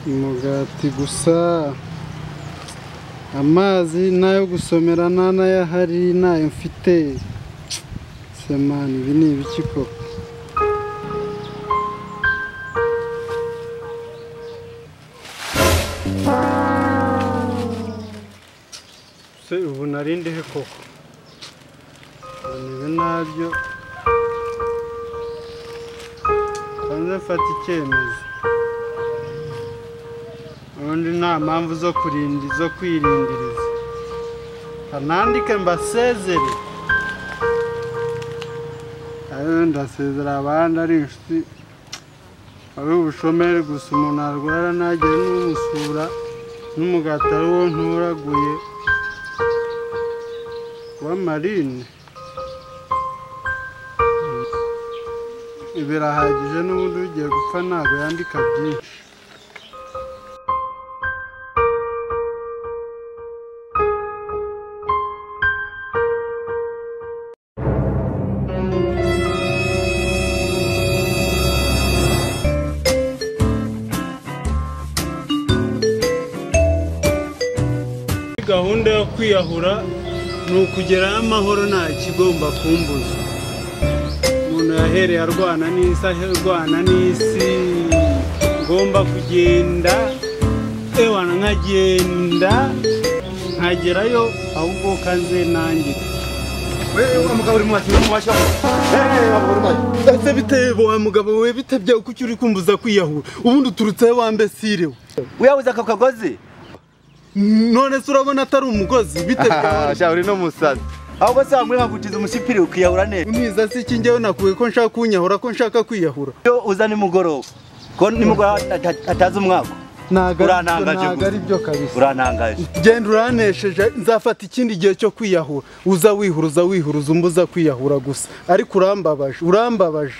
umugati gusa, amazi nayo gusomera ntanayahari, nayo mfite. Semani ibi ni ibiki koko? Se ubu narinde he koko? Nibe nabyo kanze mfata icyemezo, ubundi nta mpamvu zo kwirindiriza. Kanandike mbasezere, ndasezera abandi ari inshuti, ari ubushomeri gusa umuntu arwara ntagire n'umusura, n'umugati ari wo nturaguye wa Marine. Birahagije n'ubundi ugiye gupfa ntabwo yandika byinshi. Gahunda yo kwiyahura ni ukugeraho amahoro, nta kigomba kumbuza. Umuntu yahereye arwana n'isi, ngomba kugenda ewana nkagerayo ahubwo kanze nanjye. Wa mugabo uri mu washyira ese bitebo wa mugabo we bitebye kuki uri kumbuza kwiyahura? Ubundi uturutse wa mbesire we uyabuze aka kagozi, none se urabona atari umugozi bitebye? Sha uri no musazi, ahubwo se wamwe nkagutiza umusipiri ukiyahura neza. Uniza se iki njyewe nakuye ko nshaka kunyahura, ko nshaka kwiyahura? Yo uza nimugoroba, ko nimugoroba atazi umwaka. Ntago ari byo kabisa. Urantangaje. Genda uranesheje, nzafata ikindi gihe cyo kwiyahura. Uza wihuruza umbuza kwiyahura gusa, ariko urambabaje.